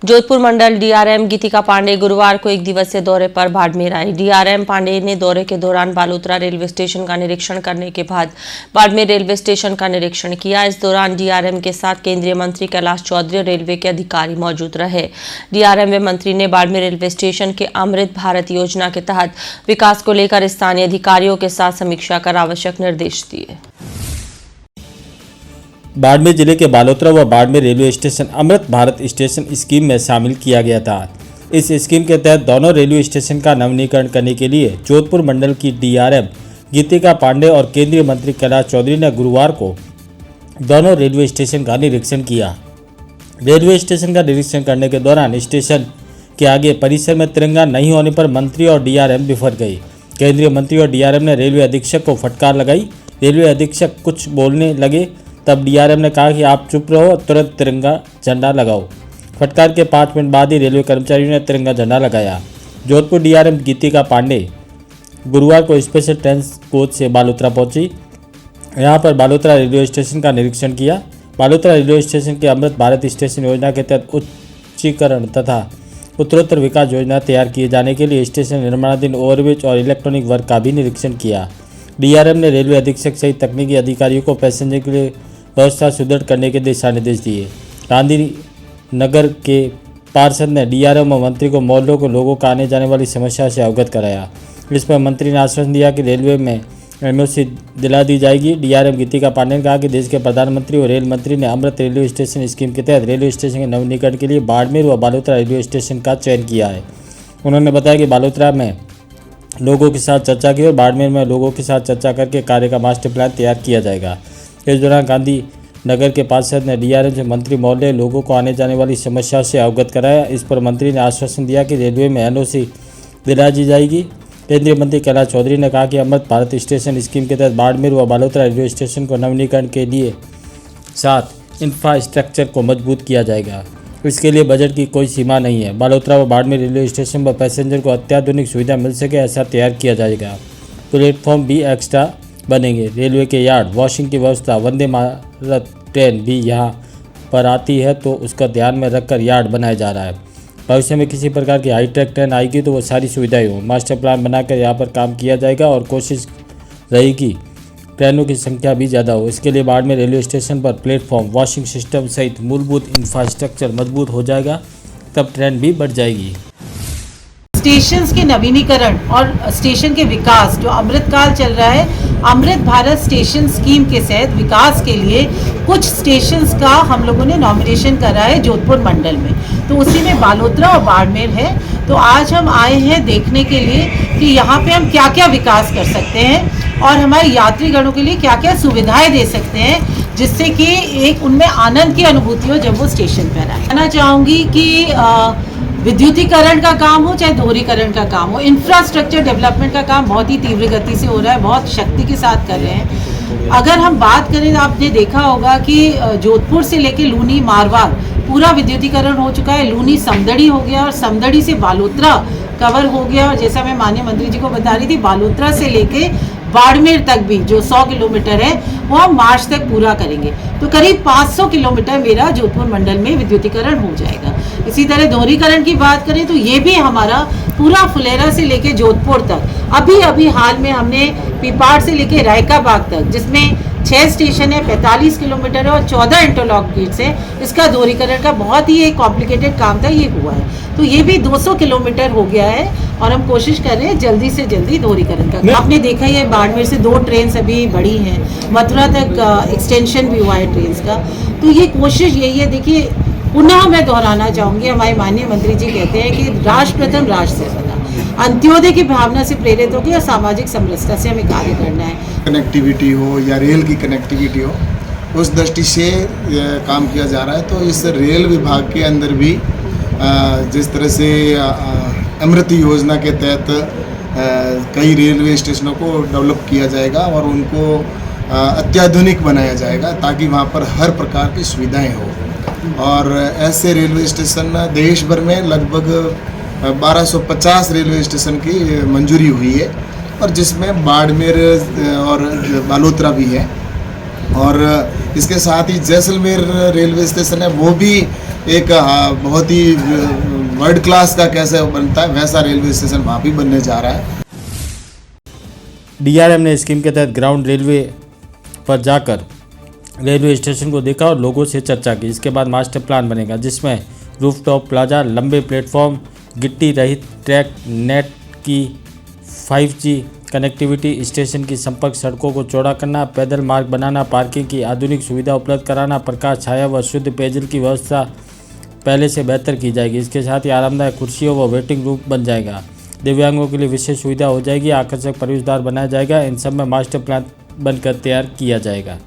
जोधपुर मंडल DRM गीतिका पांडे गुरुवार को एक दिवसीय दौरे पर बाड़मेर आई। डीआरएम पांडे ने दौरे के दौरान बालोतरा रेलवे स्टेशन का निरीक्षण करने के बाद बाड़मेर रेलवे स्टेशन का निरीक्षण किया। इस दौरान डीआरएम के साथ केंद्रीय मंत्री कैलाश चौधरी और रेलवे के अधिकारी मौजूद रहे। डीआरएम व मंत्री ने बाड़मेर रेलवे स्टेशन के अमृत भारत योजना के तहत विकास को लेकर स्थानीय अधिकारियों के साथ समीक्षा कर आवश्यक निर्देश दिए। बाड़मेर जिले के बालोतरा व Barmer railway station Amrit Bharat station scheme में शामिल किया गया था। इस स्कीम के तहत दोनों रेलवे स्टेशन का नवीनीकरण करने के लिए जोधपुर मंडल की डीआरएम गीतिका पांडे और केंद्रीय मंत्री कैलाश चौधरी ने गुरुवार को दोनों रेलवे स्टेशन का निरीक्षण किया। रेलवे स्टेशन का निरीक्षण करने के दौरान स्टेशन के आगे परिसर में तिरंगा नहीं होने पर मंत्री और डीआरएम बिफर गई। केंद्रीय मंत्री और डीआरएम ने रेलवे अधीक्षक को फटकार लगाई। रेलवे अधीक्षक कुछ बोलने लगे, तब डीआरएम ने कहा कि आप चुप रहो, तुरंत तिरंगा झंडा लगाओ। फटकार के 5 मिनट बाद ही रेलवे कर्मचारियों ने तिरंगा झंडा लगाया। जोधपुर डीआरएम गीतिका पांडे गुरुवार को स्पेशल ट्रेन कोच से बालोतरा पहुंची। यहां पर बालोतरा रेलवे स्टेशन का निरीक्षण किया। बालोतरा रेलवे स्टेशन के अमृत भारत स्टेशन योजना के तहत उच्चीकरण तथा उत्तरोत्तर विकास योजना तैयार किए जाने के लिए स्टेशन निर्माणाधीन ओवरब्रिज और इलेक्ट्रॉनिक वर्क का भी निरीक्षण किया। डीआरएम ने रेलवे अधीक्षक सहित तकनीकी अधिकारियों को पैसेंजर के लिए व्यवस्था सुदृढ़ करने के दिशा निर्देश दिए। गांधी नगर के पार्षद ने डीआरएम और मंत्री को मोहल्लों को लोगों का आने जाने वाली समस्या से अवगत कराया। इस पर मंत्री ने आश्वासन दिया कि रेलवे में एनओसी दिला दी जाएगी। डीआरएम गीतिका पांडे ने कहा कि देश के प्रधानमंत्री और रेल मंत्री ने अमृत रेलवे स्टेशन स्कीम के तहत रेलवे स्टेशन के नवीनीकरण के लिए बाड़मेर व बालोतरा रेलवे स्टेशन का चयन किया है। उन्होंने बताया कि बालोतरा में लोगों के साथ चर्चा की और बाड़मेर में लोगों के साथ चर्चा करके कार्य का मास्टर प्लान तैयार किया जाएगा। इस दौरान गांधी नगर के पार्षद ने डीआरएम से मंत्री महोदय लोगों को आने जाने वाली समस्याओं से अवगत कराया। इस पर मंत्री ने आश्वासन दिया कि रेलवे में एनओसी दिला दी जाएगी। केंद्रीय मंत्री कैलाश चौधरी ने कहा कि अमृत भारत स्टेशन स्कीम के तहत बाड़मेर व बालोतरा रेलवे स्टेशन को नवीनीकरण के लिए साथ इंफ्रास्ट्रक्चर को मजबूत किया जाएगा। इसके लिए बजट की कोई सीमा नहीं है। बालोतरा व बाड़मेर रेलवे स्टेशन पर पैसेंजर को अत्याधुनिक सुविधा मिल सके ऐसा तैयार किया जाएगा। प्लेटफॉर्म भी एक्स्ट्रा बनेंगे। रेलवे के यार्ड वॉशिंग की व्यवस्था, वंदे भारत ट्रेन भी यहाँ पर आती है तो उसका ध्यान में रखकर यार्ड बनाया जा रहा है। भविष्य में किसी प्रकार की हाईटेक ट्रेन आएगी तो वो सारी सुविधाएं हों। मास्टर प्लान बनाकर यहाँ पर काम किया जाएगा और कोशिश रहेगी ट्रेनों की संख्या भी ज़्यादा हो। इसके लिए बाड़मेर रेलवे स्टेशन पर प्लेटफॉर्म, वॉशिंग सिस्टम सहित मूलभूत इंफ्रास्ट्रक्चर मजबूत हो जाएगा, तब ट्रेन भी बढ़ जाएगी। स्टेशंस के नवीनीकरण और स्टेशन के विकास जो अमृत काल चल रहा है, अमृत भारत स्टेशन स्कीम के तहत विकास के लिए कुछ स्टेशंस का हम लोगों ने नॉमिनेशन करा है जोधपुर मंडल में, तो उसी में बालोतरा और बाड़मेर है। तो आज हम आए हैं देखने के लिए कि यहाँ पे हम क्या क्या विकास कर सकते हैं और हमारे यात्रीगणों के लिए क्या क्या सुविधाएं दे सकते हैं, जिससे कि एक उनमें आनंद की अनुभूति हो जब वो स्टेशन पर आए। कहना चाहूँगी कि विद्युतीकरण का काम हो चाहे दोहरीकरण का काम हो, इंफ्रास्ट्रक्चर डेवलपमेंट का काम बहुत ही तीव्र गति से हो रहा है, बहुत शक्ति के साथ कर रहे हैं। अगर हम बात करें तो आपने देखा होगा कि जोधपुर से लेके लूनी मारवाड़ पूरा विद्युतीकरण हो चुका है। लूनी समदड़ी हो गया और समदड़ी से बालोतरा कवर हो गया, और जैसा मैं माननीय मंत्री जी को बता रही थी, बालोतरा से लेके बाड़मेर तक भी जो 100 किलोमीटर है वो हम मार्च तक पूरा करेंगे। तो करीब 500 किलोमीटर मेरा जोधपुर मंडल में विद्युतीकरण हो जाएगा। इसी तरह दोहरीकरण की बात करें तो ये भी हमारा पूरा फुलेरा से लेके जोधपुर तक, अभी हाल में हमने पीपाड़ से लेके रायका बाग तक, जिसमें 6 स्टेशन है, 45 किलोमीटर है और 14 इंटरलॉक गेट्स है, इसका दोहरीकरण का बहुत ही एक कॉम्प्लिकेटेड काम था, ये हुआ है। तो ये भी 200 किलोमीटर हो गया है और हम कोशिश कर रहे हैं जल्दी से जल्दी दोहरीकरण का। आपने देखा ही है बाड़मेर से 2 ट्रेन अभी बढ़ी हैं, मथुरा तक एक्सटेंशन भी हुआ है ट्रेन का। तो ये कोशिश यही है। देखिए, पुनः मैं दोहराना चाहूँगी, हमारे माननीय मंत्री जी कहते हैं कि राष्ट्र प्रथम राष्ट्र से बना, अंत्योदय की भावना से प्रेरित होकर और सामाजिक समरसता से हमें कार्य करना है। कनेक्टिविटी हो या रेल की कनेक्टिविटी हो, उस दृष्टि से काम किया जा रहा है। तो इस रेल विभाग के अंदर भी जिस तरह से अमृत योजना के तहत कई रेलवे स्टेशनों को डेवलप किया जाएगा और उनको अत्याधुनिक बनाया जाएगा ताकि वहाँ पर हर प्रकार की सुविधाएं हो। और ऐसे रेलवे स्टेशन देश भर में लगभग 1250 रेलवे स्टेशन की मंजूरी हुई है और जिसमें बाड़मेर और बालोतरा भी है। और इसके साथ ही जैसलमेर रेलवे स्टेशन है, वो भी एक बहुत ही वर्ल्ड क्लास का कैसे बनता है वैसा रेलवे स्टेशन वहाँ भी बनने जा रहा है। डीआरएम ने स्कीम के तहत ग्राउंड रेलवे पर जाकर रेलवे स्टेशन को देखा और लोगों से चर्चा की। इसके बाद मास्टर प्लान बनेगा जिसमें रूफटॉप प्लाजा, लंबे प्लेटफॉर्म, गिट्टी रहित ट्रैक, नेट की 5G कनेक्टिविटी, स्टेशन की संपर्क सड़कों को चौड़ा करना, पैदल मार्ग बनाना, पार्किंग की आधुनिक सुविधा उपलब्ध कराना, प्रकाश, छाया व शुद्ध पेयजल की व्यवस्था पहले से बेहतर की जाएगी। इसके साथ ही आरामदायक कुर्सियों व वेटिंग रूम बन जाएगा। दिव्यांगों के लिए विशेष सुविधा हो जाएगी। आकर्षक प्रवेश द्वार बनाया जाएगा। इन सब में मास्टर प्लान बनकर तैयार किया जाएगा।